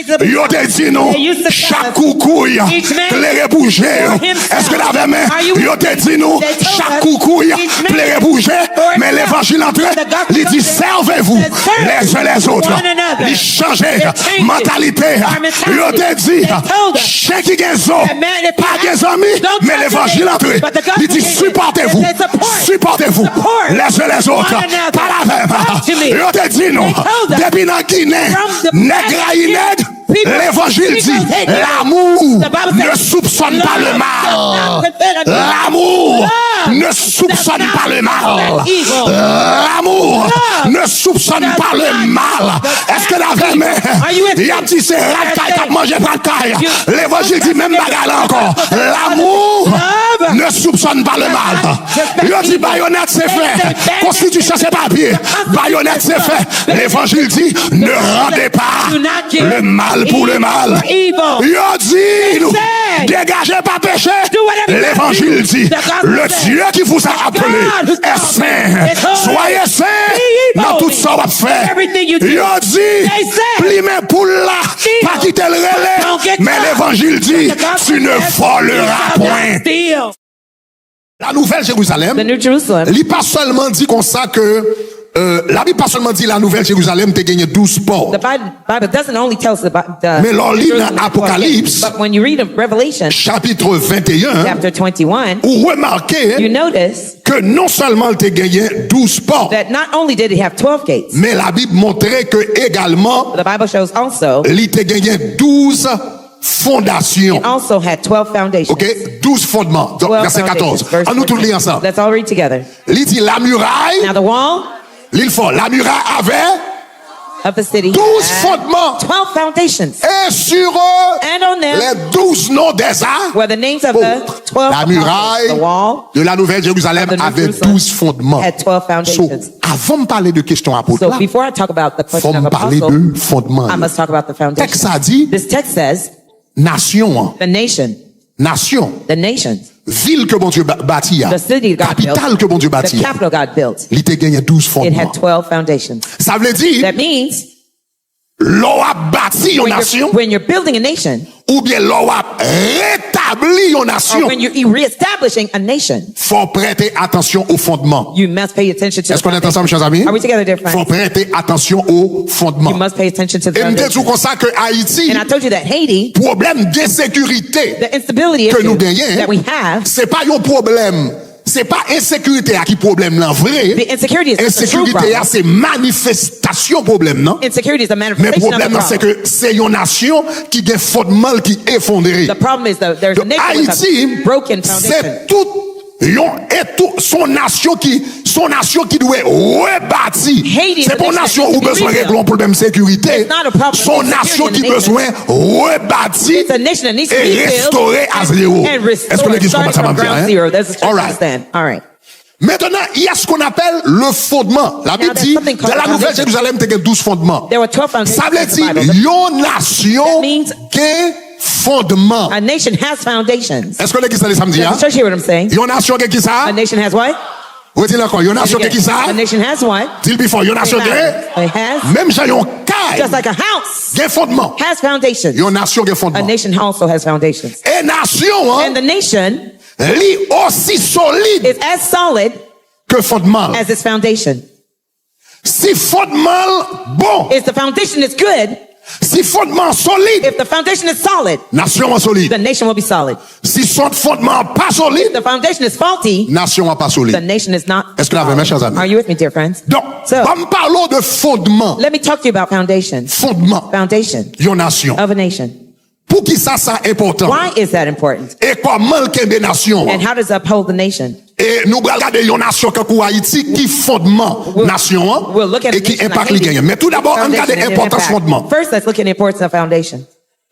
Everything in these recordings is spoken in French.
Yo te dit non, chaque coucouille, plaire bouger. Est-ce que la même yo te dit non, chaque coucouille, plaire bouger, mais l'évangile entre, il dit servez-vous les uns les autres. Il change mentalité. Yo te dit, chaque qui gagne pas des amis, mais l'évangile entre, il dit supportez-vous les uns les autres. Pas la même. Yo te dit non, depuis la Guinée, nègre l'évangile dit, l'amour ne soupçonne pas le mal. L'amour ne soupçonne pas le mal. L'amour ne soupçonne pas le mal. Est-ce que la vraie mère, il y a un petit c'est racaille qui a mangé pas de caille. L'évangile dit même bagarre encore. L'amour ne soupçonne pas le mal. Il dit baïonnette c'est fait. Constitution c'est papier. Baïonnette c'est fait. L'évangile dit, ne rendez pas le mal pour le mal. Yo dit, dégagez pas péché. L'évangile dit, le Dieu qui vous a appelé est saint. Soyez saint dans tout ça va faire. Yo dit, plie mes poules là, pas quitter le relais. Mais l'évangile dit, tu ne voleras point. La nouvelle Jérusalem, il pas seulement dit comme ça que la Bible pas seulement dit la nouvelle Jérusalem te gagné 12 ports. The Bible doesn't only tell us about mais l'on lit dans Apocalypse, but when you read Revelation, chapitre 21, chapter 21, vous remarquez you notice que non seulement te gagné 12 ports, that not only did it have 12 gates, mais la Bible montrait que également, the Bible shows also, il te gagné 12 fondations. it also had 12 foundations. OK, 12 fondements. Donc, verset 14. On nous tout lire ensemble. Let's all read together. Il dit la muraille, Now the wall l'île fort, la muraille avait of the city 12 had fondements. 12 foundations. Et sur eux, And on them les 12 noms des arts. were the names of the 12 La apostles. muraille The wall de la Nouvelle Jérusalem of the New avait Jerusalem 12 fondements. had 12 foundations. So, avant de parler de question apôtre, So before I talk about the question faut of me parler apostle, de fondements. I must talk about the Texte foundation. a dit, This text says nation, the nation, the nations, ville que bon Dieu bâtit, the city God built, capitale que bon Dieu bâtit, the capital God built. il te gagné 12 It fondements. had 12 foundations. Ça veut dire, That means l'on a bâti une nation, when you're building a nation, ou bien l'on a rétabli une or nation, when you're reestablishing a nation, faut prêter attention aux fondements. you must pay attention to Est-ce qu'on est ensemble, chers amis? Are we together, dear friends? Faut prêter attention aux fondements. You must pay attention to the Et me dit foundation. tout comme ça que Haïti, And I told you that Haiti, problème d'insécurité the instability que nous issue gagnons, that we have, c'est pas un problème. C'est pas insécurité qui problème là vrai. the insecurity is the true Insécurité problem. c'est manifestation problème non. Insecurity is a Mais manifestation of problème the c'est problem. que c'est une nation qui a fondement qui est effondré. The problem is that there's a Donc, nation with Haïti, a broken foundation. c'est tout son nation qui doit rebâtir. Haiti is C'est a pas une nation nation où that needs to besoin be de régler un problème de sécurité. It's not a problem Son with nation security qui in the besoin rebâtir It's a nation that needs to et be built restaurer à zéro. and Est-ce que restored, l'église commence à starting from m'en dire? ground zero. That's what All you right. understand. All right. Maintenant, il y a ce qu'on appelle le fondement. La Bible there's dit, something dans called la Nouvelle foundation. Jérusalem, il y a 12 fondements. There were 12 foundations Ça veut in the dire, Bible. une nation That means- qui est fondement. A nation has foundations. Est-ce que l'église allait samedi? Does the church hear what I'm saying? Une nation qui est ça? A nation has what? Redis-le encore. Une nation qui est ça? A nation has what? Dis-le before. Une nation qui est? It has, Même j'ai un caille. just like a house Qui est fondement. has foundations. Une nation qui est A fondement. nation also has foundations. Et nation, And the nation li aussi solide is as solid que fondement. as its foundation. Si fondement bon, If the foundation is good, si fondement solide, if the foundation is solid, nation est the solide. nation will be solid. Si son fondement pas solide, If the foundation is faulty, nation n'est pas the solide. nation is not Est-ce que vous avez, mes chers solid. amis? Are you with me, dear friends? Donc, So, on parle de fondement. let me talk to you about foundation. Fondement. Foundation Une nation. of a nation. Pour qui ça important? Why is that important? Et comment qu'est des nations? And how does it uphold the nation? Et nous regardons une nation comme Haïti qui fondement nation We'll look at et a qui nation impact like les Haiti. gagnants. Mais tout d'abord, on regarde Foundation and l'importance impact. fondement. First, let's look at the importance of foundation.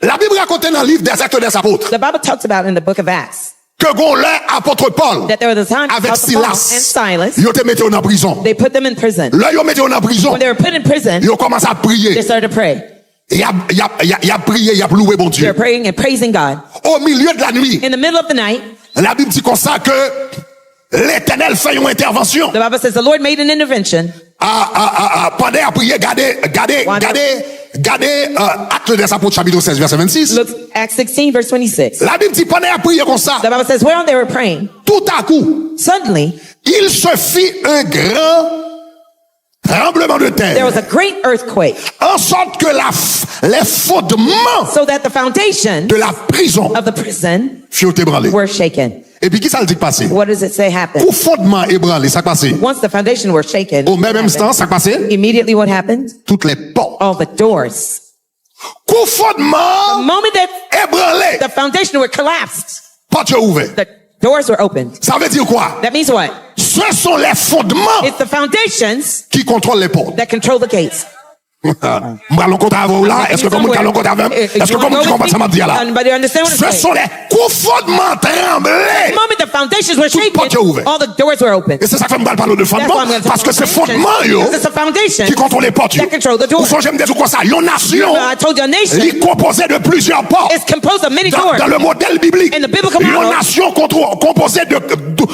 La Bible raconte dans le livre des Actes des Apôtres The Bible talks about in the book of Acts que gon l'apôtre Paul that there was a time avec Apostle Paul and Silas, Silas, ils ont été mis en prison. they put them in prison. Là, ils ont mis en prison. When they were put in prison, Ils ont commencé à they prier. started to pray. Il a prié, il a loué bon They're Dieu. praying and praising God. Au milieu de la nuit, In the middle of the night, la Bible dit comme ça que l'Éternel fait une intervention. the Bible says the Lord made an intervention. Pendant à prier, gardez Gardez Acte des Apôtres chapitre 16 verset 26. Look, Acts 16, verse 26. La Bible dit pendant à prier comme ça, The Bible says, while they were praying, tout à coup, suddenly, il se fit un grand tremblement de there terre, was a great earthquake, en sorte que les fondements so that the foundation de la prison of the prison furent ébranlés. were shaken. Et puis qui ça le dit passé? What does it say happened? Pour fondement ébranlé, ça passé. Once the foundation were shaken, Au même instant, ça passé. immediately what happened? Toutes les portes. All the doors. Coup The fondement moment that ébranlé, the foundation were collapsed, portes ouvertes. the doors were opened. Ça veut dire quoi? That means what? Ce sont les fondements It's the foundations qui contrôlent les portes. that control the gates. M'allons compter avec vous là. Est-ce que comme vous allez compter avec? Est-ce que comme vous comprenez ça m'a dit là? Anybody understand what I'm Ce saying? sont les coups fondements tremblés. The moment the foundations were Toutes shaken, portes ouvertes. all the doors were open. Et c'est ça que je me parle de That's why fondement. I'm going to Parce que c'est fondement yo Because it's the foundation qui contrôle les portes. that control the Vous doors. songez me dire quoi ça? Une nation I told you a nation est composée de plusieurs portes. is composed of many doors. Dans le modèle biblique, In the biblical une model, nation composée de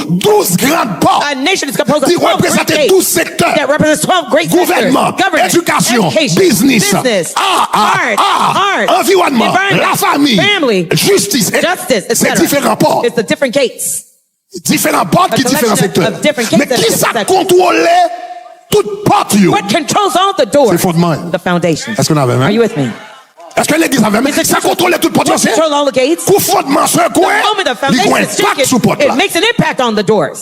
12 grandes portes A nation is composed of qui 12 great représentent gates 12 secteurs. that represents 12 great Gouvernement, sectors. Government, éducation, education, business, art, environnement, environment, la famille, family, justice. justice, C'est etc. différents portes. It's the different gates. Différents portes qui différents collection secteurs. of different gates Mais that qui different ça sectors. contrôle toutes portes yo? What controls all the doors? C'est fondement. The foundation. Est-ce qu'on avait même? Are you with me? Est-ce que l'église avait même? Is it Ça contrôle toutes portes. What control all the gates? Pour fondement sur un The coin, moment the il foundation coin is impact sous porte shaken, là. it makes an impact on the doors.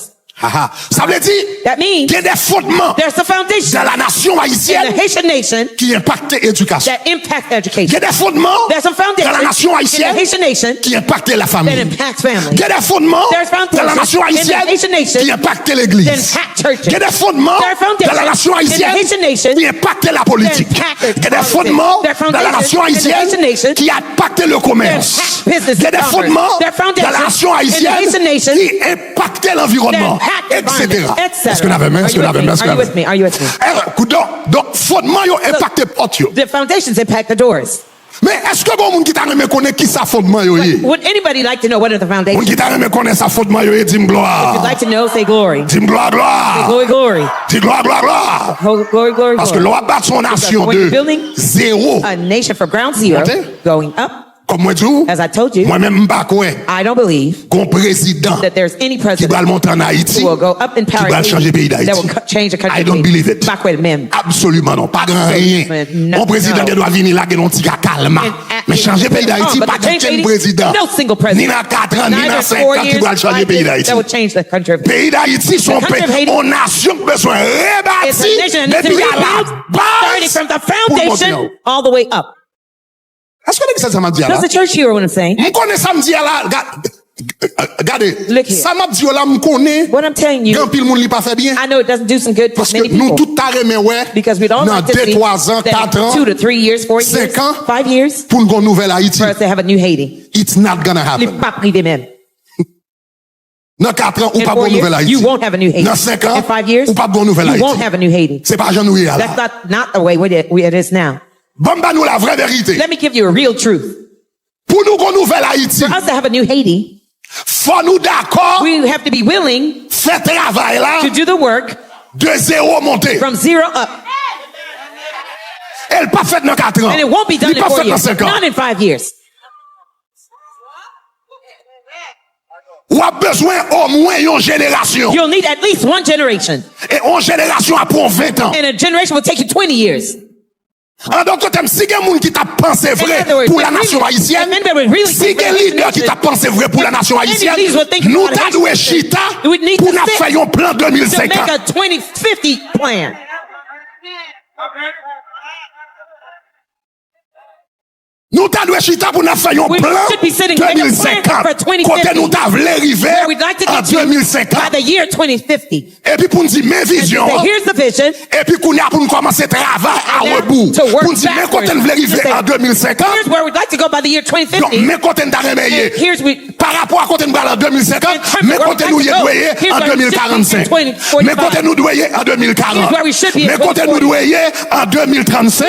Ça veut dire That means qu'il y a des fondements there's a foundation dans la nation in the haïtienne Haitian nation qui impactent l'éducation. that impact Il y education. a des fondements There's a dans foundation la nation in the haïtienne Haitian nation qui impactent la that famille. impacts families. Il y a des fondements There's dans la nation foundations in the Haitian haïtienne nation qui impactent l'église. that impact churches. Il y a des fondements There are dans la nation foundations in the haïtienne Haitian nation qui impactent la politique. that impact Il y a des politics. fondements There are dans la nation foundations in the Haitian nation haïtienne qui impactent le commerce. that impact business Il y a des and commerce. fondements There are dans la nation foundations in the Haitian haïtienne nation qui impactent l'environnement, that impact the etc. environment, etc. Est-ce que l'avez même? Est-ce que l'avez même? Est-ce que Are you l'avez with me? Are you with me? Donc, fondement yo impacte porte yo. The foundations impact the doors. Mais est-ce que bon moun qui t'a remet connaît qui ça fondement yo yé? Would anybody like to know what are the Moun foundations? qui t'a remet connaît ça fondement yo yé, dis If you'd gloire. like to know, say glory. Dis gloire, Say gloire. glory, glory. Dis gloire, gloire, gloire. Glory, glory, Parce que glory. l'on bat son nation when you're de building zéro. A nation from ground zero Montez. going up. Comme moi dis, As I told you, moi-même m'pas quoi I don't believe qu'on président that there's any qui va president monter en Haïti, who will go up in qui power va changer le pays that d'Haïti. will change the country. I don't believe it. Backward men. Absolument non, pas grand rien. No, Mon président no. qui doit venir là, qui doit petit calme. Mais changer le pays d'Haïti, but pas to change qu'un Haiti, président. no single president. Ni dans 4 ans, ni Neither dans 5 4 ans qui years, doit changer le 5 pays years, d'Haïti. that will change the country of Pays d'Haïti, son The country of pays, Haiti on nation qui besoin It's a nation rebâtir that needs to depuis à la rebuild, starting base. from the pour monter en haut. foundation all the way up. Est-ce que ça m'a dit là? Does the church hear what I'm saying? Je connais ça me dit là. Regardez, Look here. ça m'a dit là, je connais. What I'm telling you, Grand pile moun li pas fait bien. I know it doesn't do some good to Parce que many nous people. tout taré mais ouais. Because we'd all Dans like to 2, see 3 ans, 4 ans, that 2 to 3 years, 4 years, 5 ans, 5 years, pour une nouvelle Haïti. for us to have a new Haiti. It's not gonna Les happen. pas privé même. Dans 4 ans, ou In pas 4 une nouvelle years, Haïti. you won't have a new Haiti. Dans 5 ans, In 5 years, ou pas une nouvelle you Haïti. won't have a new Haiti. C'est pas Jean Noué là. That's not the way it is now. Bon, bah nous la vraie vérité. Let me give you a real truth. Pour nous qu'on nouvelle Haïti, For us to have a new Haiti, faut nous d'accord, we have to be willing faire travail là, to do the work de zéro monter. from 0 up. Elle pas faite dans 4 ans. And it won't be done Elle in pas 4 faite dans years. 5 ans. Not in 5 years. Ou a besoin au moins une génération. You'll need at least one generation. Et une génération après 20 ans. And a generation will take you 20 years. En d'autres termes, si il y a un qui t'a pensé vrai In other words, pour la if nation really- haïtienne, if anybody would really si think il y a un for the leader qui nation, t'a pensé vrai pour la nation any haïtienne, leaders would think nous about t'a it. doué chita We need pour to nous sit faire un plan To 2050. make a 2050 plan. Nous t'a doué chita pour nous faire un We plan should be sitting to make a plan 2050. for 2050. Côté nous t'a voulu arriver Where we'd like to en get to by 2050. the year 2050. Et puis pour nous dire mes visions. Say, here's the vision. Et puis qu'on a pour nous commencer travail à And now rebours. to work Pour nous dire mais backwards. côté nous voulons arriver To say, en 2050. Here's where we'd like to go by the year Donc 2050. mais côté nous t'a remeillé. And here's we Par rapport à côté nous en 2050, mais côté nous doyer en 2045. Mais côté nous doyer en 2040. Mais côté nous doyer en 2035.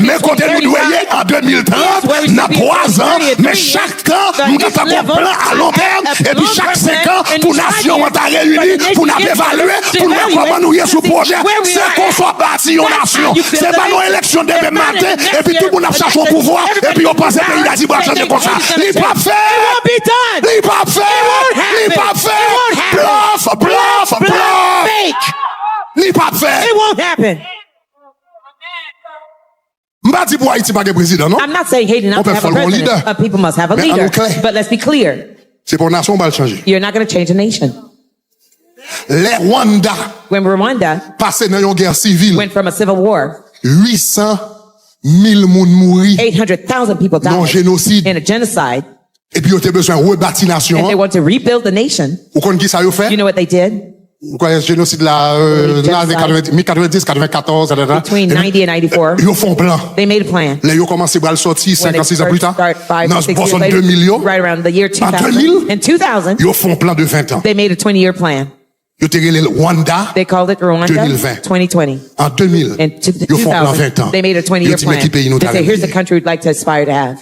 Mais côté nous doyer en 2030. Dans 3 ans. Mais chaque ans, nous avons un plan à long terme. Et puis chaque 5 ans, pour nation, on t'a réuni, pour nous évaluer, pour nous voir comment nous y est sous projet. C'est qu'on soit bâti en nation. C'est pas nos élections demain matin. Et puis tout le monde a cherché au pouvoir. Et puis on pense que le pays d'Asie va changer comme ça. Il pas fait. Il pas fait. Il pas fait. Bluff. Il pas fait. It won't happen. M'pas dit pour Haïti pas de président, non? I'm not saying Haiti not to have a president. People must have a leader. But let's be clear. C'est pour nation va le changer. You're not going to change a nation. Les Rwanda When Rwanda passé dans une guerre civile, went from a civil war, 800,000 moun mouri 800,000 people dans died génocide. in a genocide, Et puis, ils ont besoin de rebâtir la and they nation. want to rebuild the nation. Vous connaissez qui ça, ils fait? You know what they did? Vous connaissez le génocide là, 90, 94, Between 90 and 94, Ils font plan. they made a plan. Là, ils ont commencé à le sortir When 5 ans, 6 ans they plus tard. start 5 Dans or 6 years 62 later, millions. right around the year 2000. 2000, In 2000, ils font plan de 20 ans. they made a 20-year plan. Ils ont tiré le Rwanda. They called it Rwanda 2020. 2020. En 2000, In ils font plan 20 ans. 2000, they made a 20-year Ils disent, mais plan. qui pays nous They say, here's the t'arrive? country we'd like to aspire to have.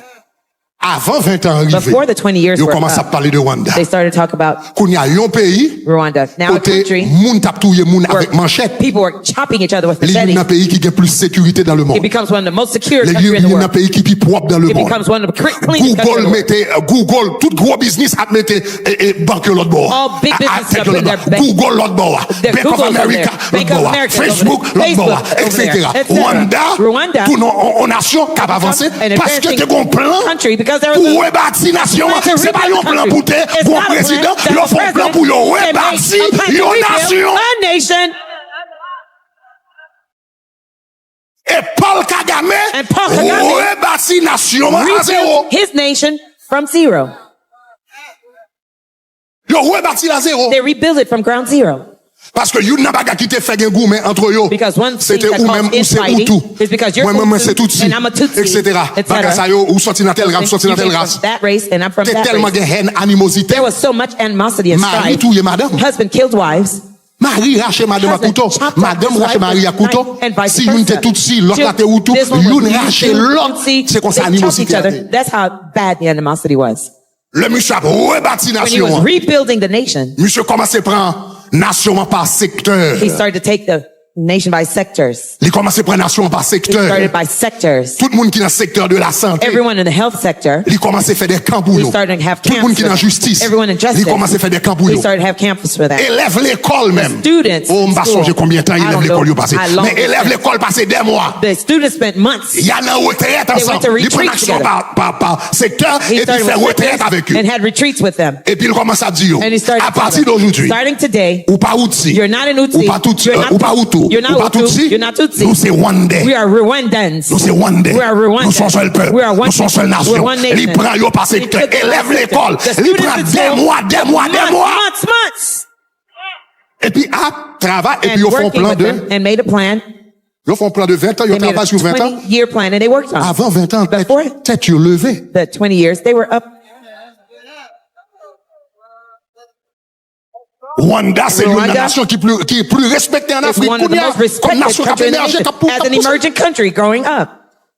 Avant 20 ans arrivé, Before the 20 years ils were commencent à up, parler de Rwanda. they started to talk about Qu'on y a un pays, Rwanda. Now a côté country moun tap touye moun where avec manchette. people were chopping each other with Il y a un machetes. pays qui a plus de sécurité dans le monde. It becomes one of the most secure Il countries in the y a un world. pays qui est plus propre dans le It monde. becomes one of the cleanest countries in the Google world. mettait, Google, tout gros business a mettait, et banque l'autre bord. All big businesses are putting their bank- Google l'autre bord. Their Bank of Google's over America there. l'autre Bank of bord. America's over Facebook there. l'autre bord, Facebook over etc. there. Rwanda, tout nos nations qui a avancé an parce que advancing tu as un plan country because there was pour a rebâtir nation. to C'est pas rebuild un the plan country. pour te, It's pour not a plan président, that ils the font un plan president pour can make rebâtir a plan to une rebuild nation. a nation. Et Paul Kagame, And Paul Kagame rebâtit nation à zéro. rebuilt his nation from zero. Ils rebâtit à zéro. They rebuilt it from ground zero. Parce que you n'a pas qui te fait un goût, mais entre eux, Because one thing c'était that ou même causes ou c'est ou infighting tout. is because you're Moi, Hutu c'est tout ci, and I'm a Tutsi, etc. Baga ça yo, ou sorti dans telle race, sorti dans You telle came race. from that race and I'm from T'es that tellement race. de haine, animosité. There was so much animosity and Marie strife. touye madame. Husband killed wives. Marie rache madame à Husband couteau. chopped Madame up rache his Marie à wife couteau. with a knife and vice Si une te versa. tout ci, l'autre la te ou tout, This one was une rache Hutu, l'autre. Tutsi. C'est comme ça They chopped animosité. each other. That's how bad the animosity was. Le monsieur a rebâti When he was nation. rebuilding the nation, Monsieur commence à prendre nation par secteur. he started to take the nation by sectors. Il commence à prendre nation par He secteur. started by sectors. Tout le monde qui est dans le secteur de la santé. Everyone in the health sector, Il commence à faire des camps pour he nous. started to have Tout le camps. monde qui est dans la for them. justice. Everyone in Il justice, commence à faire des camps pour he nous. started to have camps for that. Élève l'école même. Students Oh, in m'a school. changé combien de temps I élève don't l'école know il passé. how long Mais it's élève been. l'école passé des mois. The students spent months. Il y a une retraite They went ensemble. to Il prend retreat action together. par secteur He et puis started fait with retraite sectors avec eux. and had retreats with them. Et puis il commence à dire, And he started à partir telling them, d'aujourd'hui, starting today, ou pas Tutsi, you're not an Utsi, ou pas Tutsi, you're not ou pas Hutu, you're not ou pas Hutu, Tutsi, you're not Tutsi. nous c'est Rwandais. We are Rwandans. Nous c'est Rwandais. We are Rwandans. Nous sommes seul peuple. We are one Nous sommes seule people. nation. We're one nation. Il prend yo par secteur. He took Élève the l'école. The Il students prend in des school, mois. months. Et puis, travail, et puis, And ils font working plan with de, them and made a plan. ils font plan de 20 ans, ils They made travaillent a sur 20 ans. 20-year plan and they worked on it. Avant 20 ans, Before tête levée. the 20 years, they were up. Rwanda, c'est une Rwanda nation qui est plus respectée en It's Afrique. one of the most Comme respected nation qui a countries in the émergé, nation. As an emerging country growing up,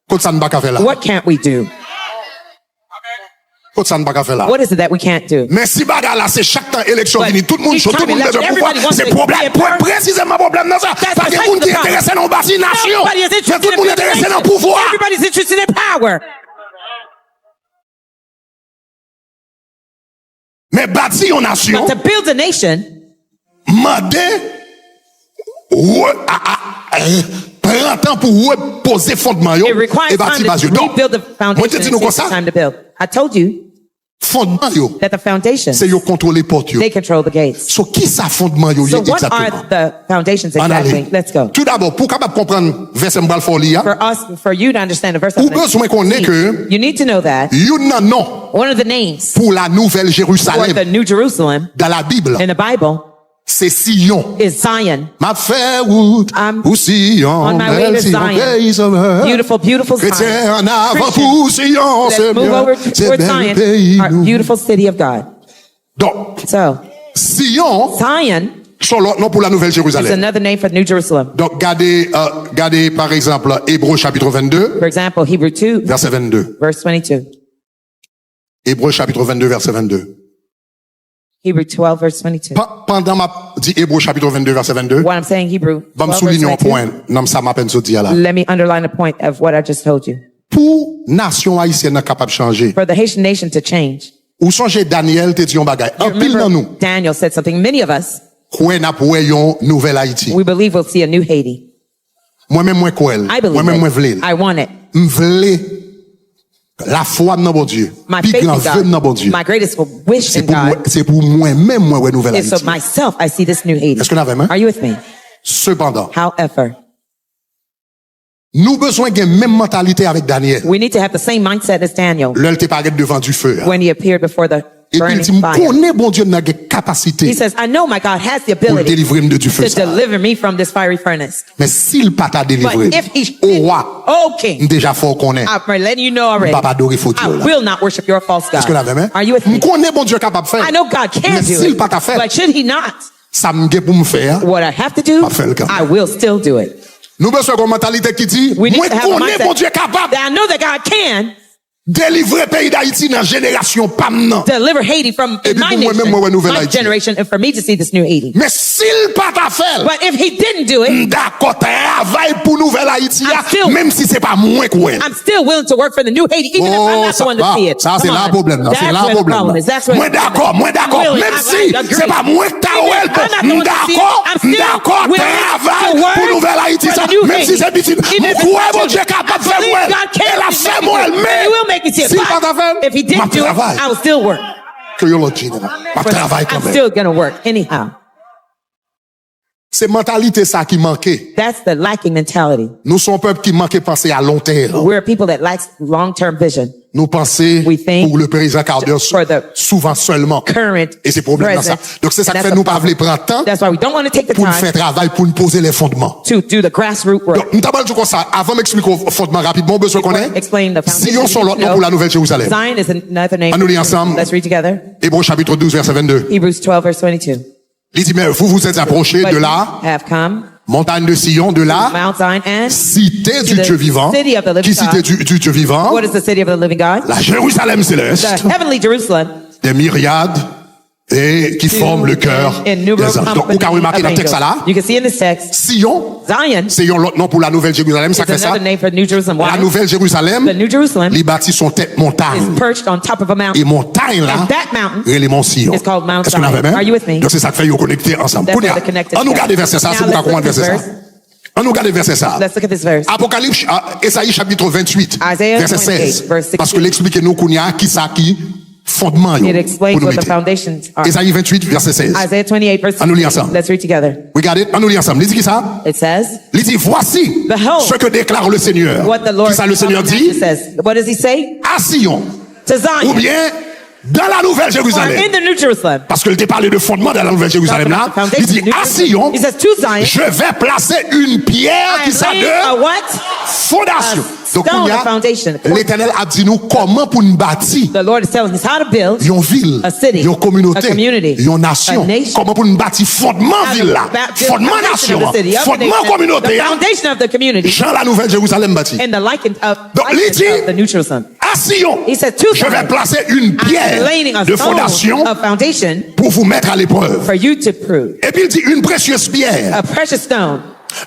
Côte ça ne va pas faire là. what can't we do? Côte ça ne va pas faire là. What is it that we can't do? Mais si bagarre là, c'est chaque temps élection But vini, tout le monde each chaud, tout le time monde besoin de pouvoir. everybody wants C'est to problème, be a part. précisément problème dans ça. That's Parce que the les gens qui problem. intéressent dans bâtir nation. Nobody is C'est interested tout le monde in intéressé dans le nation. pouvoir. Everybody's interested in power. Mais bâtir une nation, But to build a nation, demander, prend temps pour reposer fondement yo, it requires et time bâtir to base yo. Donc, rebuild the moi foundation. te dis It nous comme takes ça, time to build. I told you fondement yo, that the foundations, c'est yo contrôler porte yo. they control the gates. So qui ça fondement yo So what exactement? are the foundations En exactly? allez. Let's go. Tout d'abord, pour capable comprendre verset m'bral folie, For you to understand the verse, ou besoin qu'on ait que you need to know that yon nan non one of the names pour la nouvelle for Jérusalem the New Jerusalem dans la Bible, in the Bible c'est Sion. is Zion. Ma fait route I'm pour Sion, on my way to Zion. Beautiful, beautiful Zion. Chrétien en avant pour Sion, Let's c'est move bien, over c'est towards bel Zion, pays our nous. beautiful city of God. Donc, So, Sion, Zion son l'autre nom pour la Nouvelle is Jérusalem. another name for New Jerusalem. Donc, regardez par exemple Hébreux chapitre 22, For example, Hebrew 2, verset 22. verse 22. Hébreux chapitre 22, verset 22. Hebrew 12, verse 22. Pendant ma dit Hébreux chapitre 22, verset 22, What I'm saying, Hebrew va me 12, souligner un verse point. 22. Non, ça m'a peine sorti là. Let me underline the point of what I just told you. Pour nation haïtienne capable de changer. For the Haitian nation to change. Ou songez Daniel te dit un bagay. En pile dans nous. Daniel said something. Many of us, Koué n'a pas yon nouvelle Haïti. we believe we'll see a new Haiti. Moi-même, moi, kouel. I believe Moi-même, moi, it. vle. I want it. M'vle la foi dans bon Dieu. My Pi faith grand in vœu dans bon God, Dieu. my greatest wish C'est in pour moi, God c'est pour moi-même, moi, nouvelle is so Haïti. myself, I see this new Haiti. Est-ce que nous avons, hein? Are you with me? Cependant, However, nous besoin de même mentalité avec Daniel. we need to have the same mindset as Daniel L'œil te paraît devant du feu. when he appeared before the Et puis il burning dit, fire. connais bon Dieu n'a He capacité says, I know my God has the pour ability délivrer de du feu. to Ça. deliver me from this fiery furnace. Mais s'il pas t'a But délivré, if he au roi, oh king, déjà fort qu'on est. I'm letting you know already, Pas adorer faux I Dieu là. will not worship your false Est-ce que nous God. avons, hein? Are you with me? Connais bon Dieu capable de faire. I know God can Mais do s'il it, pas t'a fait, but should he not? ça me guette pour me faire. What I have to do, Pas faire le camp. I will still do it. Nous besoin d'une mentalité qui dit, We need moi to have a connais bon Dieu mindset capable that I know that God can délivrer pays d'Haïti dans génération pas maintenant. deliver Haiti from Et puis my pour moi-même, moi, nation, nouvelle my Haïti. generation, and for me to see this new Haiti. Mais s'il pas t'a fait, But if he didn't do it, d'accord, travail pour nouvelle Haïti, I'm still- même si c'est pas moins quoi. I'm still willing to work for the new Haiti, even if I'm not the one to see it. Ça c'est Come là on. problème, là, c'est That's là where the problème. problem is. That's where Moi the problem d'accord, is. moi d'accord, I'm willing, même I si agree. c'est pas moins que t'as Even ouais, if I'm not the one to see it, d'accord, I'm still d'accord, willing to travail work pour nouvelle Haïti, for ça, the new même si Haiti. c'est petit, Even mon if it's croix, not mon Dieu you. capable de I faire believe moi, God can elle a make fait it moi, do it. mais He will make it do it. s'il pas t'a fait, If he didn't do it, travail. I will still work. Que yo l'autre dit, pas travail quand I'm même. still gonna work anyhow. C'est mentalité ça qui manquait. That's the lacking mentality. Nous sommes un peuple qui manquait penser à long terme. We're a people that lacks long-term vision. Nous penser We think pour le présent quart d'heure for the souvent seulement. current, Et c'est problème dans ça. present. Donc c'est ça And que that's fait nous the pas problem. vouloir prendre temps That's why we don't want to take the pour nous time faire travail, pour nous poser les fondements. to do the grassroots work. Donc, nous t'avons dit comme ça, avant m'expliquer au fondement rapidement, besoin qu'on ait. Explain the Sion foundation. sont l'autre nom pour la Nouvelle Jérusalem. Zion is another name. On nous lit ensemble. Let's read together. Hébreux chapitre 12, verset 22. Hebrews 12, verse 22. Il dit, mais vous vous êtes approchés But de you la have come, montagne de Sion, de la Mount Zion, and cité du the Dieu vivant. city of the living Qui cité du Dieu vivant? what is the city of the living God? La Jérusalem céleste. The heavenly Jerusalem. Des myriades et qui forment le cœur des Innumerable anges. Donc, vous company avez remarqué of dans le texte angels. là, You can see in this text, Sion, Zion c'est l'autre nom pour la Nouvelle Jérusalem, ça is fait ça. another name for New Jerusalem. La Why? Nouvelle Jérusalem, The New Jerusalem les bâtis sont tête montagne. is perched on top of a Et mountain. montagne là, And that mountain c'est les monts Sion. is called Mount Est-ce que vous Zion. avez bien? Are you with me? Donc c'est ça que fait vous connecter ensemble. That's Kounia, why they're connected on nous garde together. verset ça, Now c'est pour let's qu'on look at verset this ça. verse. On nous garde verset ça. Let's look at this verse. Apocalypse, Esaïe chapitre 28, Isaiah verset 28, 16. verse 16. Parce que l'explique nous Kounia, qui ça qui fondement yo, It explains pour nous what the mettre. foundations are. Esaïe 28, verset 16. Isaiah 28, verse On nous lit 16. ensemble. Let's read together. Regardez, on nous lit ensemble. Il dit qui ça? It says, Il dit, voici Behold, ce que déclare le Seigneur. what the Lord Qui ça le Seigneur Master dit? says. What does he say? À Sion. To Ou Zion. bien, dans la Nouvelle Or Jérusalem. in the New Jerusalem. Parce qu'il t'a parlé de fondement dans la Nouvelle Jérusalem là. Il dit, à Sion, He says to Zion, je vais placer une pierre I qui ça am laying a de what? fondation. Donc, Stone, il y a a, foundation. l'Éternel a dit nous comment pour nous bâtir The Lord is telling us how to build une ville, a city, une communauté, a community, une nation. a nation. Comment pour nous bâtir fondement how to ville là, build fondement the foundation nation, of the city, of the fondement nation, communauté. the foundation of the community, Jean la Nouvelle Jérusalem bâti. and the likeness of, Donc, il dit, of the New Jerusalem. à Sion, He said to je vais Zion, placer une I'm pierre laying a de stone fondation of foundation pour vous mettre à l'épreuve. for you to prove. Et puis il dit une précieuse pierre, A precious stone,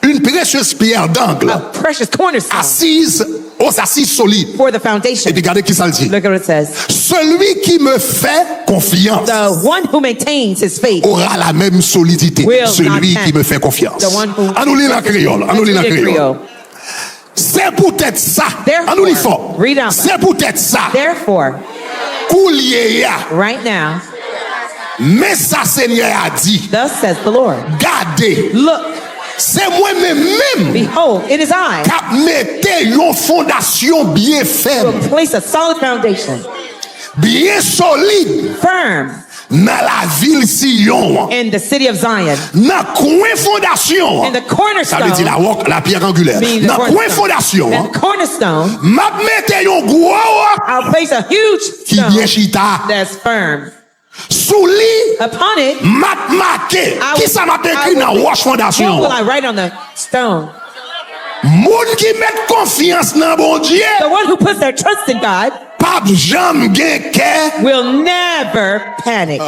une précieuse pierre d'angle, a precious cornerstone assise aux assises solides. for the foundation. Et puis regardez qui ça le dit. Look at what it says. Celui qui me fait confiance The one who maintains his faith. aura la même solidité. Will Celui not qui me fait confiance. The one who- On nous lit la créole. On nous lit la Let's read it créole. Creole. C'est peut-être ça. Therefore, On nous lit fort. read out. C'est peut-être ça. Therefore, Coulier ya. right now, Mais ça Seigneur a dit. thus says the Lord, Gardez. look, C'est moi-même même. behold, in his eyes Cap mettez une fondation bien ferme, will place a solid foundation, bien solide firm dans la ville Sion. in the city of Zion. Dans coin fondation. And the Ça veut dire cornerstone, la pierre angulaire. means the Dans coin cornerstone. fondation. And the cornerstone, M'a mettez un gros I'll place a huge qui bien stone chita. that's firm. Sous lui, Upon it, m'a marqué. Qui ça m'a écrit dans Roche what Fondasyon? will I write on the stone? Moun qui met confiance dans bon Dieu, The one who puts their trust in God pas jamais gen kè. will never panic.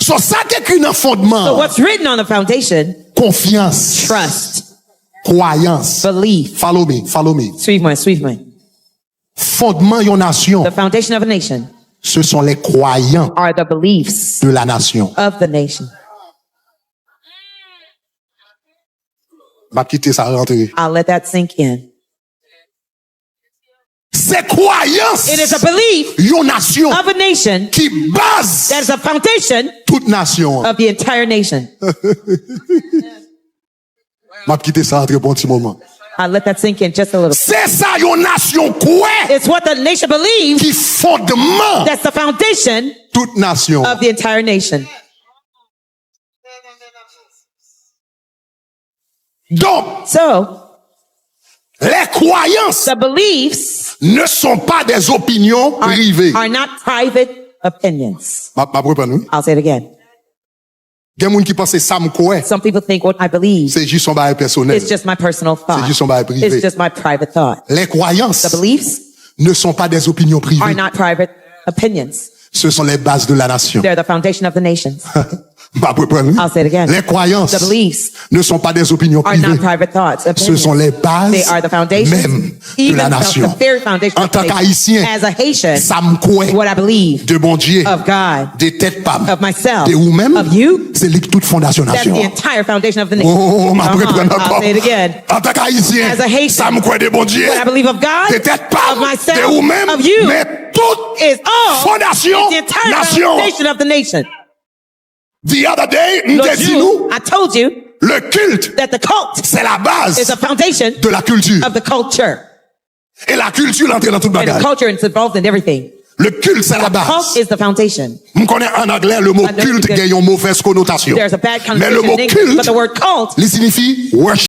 So ça qui écrit dans So fondement, what's written on the foundation? confiance, Trust, croyance. belief. Follow me, follow me. Suivez-moi, suivez-moi. Fondement yon nation, The foundation of a nation ce sont les croyants are the beliefs de la nation. of the nation. M'a quitté ça rentrer. I'll let that sink in. C'est croyance It is a belief yon nation of a nation qui base that is a foundation toute nation. of the entire nation. M'a quitté ça rentrer pour un petit moment. I'll let that sink in just a little. C'est ça yon nation quoi It's what the nation believes. qui fondement That's the foundation toute nation. of the entire nation. Donc, So, les croyances the beliefs ne sont pas des opinions privées. are not private opinions. Ma prépare nous. I'll say it again. Gen moun qui pense ça m'koué, Some people think what I believe c'est juste son bail personnel. is just my personal C'est thought. juste son bail privé. It's just my private thought. Les croyances The beliefs ne sont pas des opinions are privées. not private opinions. Ce sont les bases de la nation. They're the foundation of the nations. Ma prépare nous. I'll say it again. Les croyances The beliefs ne sont pas des opinions are privées. not private thoughts. Ce Opinions. sont les bases They are the foundations, même de even la nation. the very foundation En of the tant nation. qu'haïtien, As a Haitian, ça m'koué what I believe de bon Dieu, of God, des têtes pam, of myself, de vous-même, of you, c'est toute fondation that's nation. the entire foundation of the nation. Oh, ma Come on, prépare I'll encore. say it again. En tant qu'haïtien, As a Haitian, ça m'koué de bon Dieu, What I believe of God, des têtes pam, of myself, de vous-même, of you, mais toute is all fondation is the entire nation. foundation of the nation. The other day, Lord, m'te dit nous, I told you le culte, that the cult c'est la is base a foundation de la culture. of the culture. Et la culture l'entre dans toute And the bagage. culture is involved in everything. Le culte, c'est la Cult base. is the foundation. On connaît en anglais le mot I know culte because gagne une mauvaise connotation. There's a bad Mais le connotation mot in English, but culte, the word cult il signifie worship.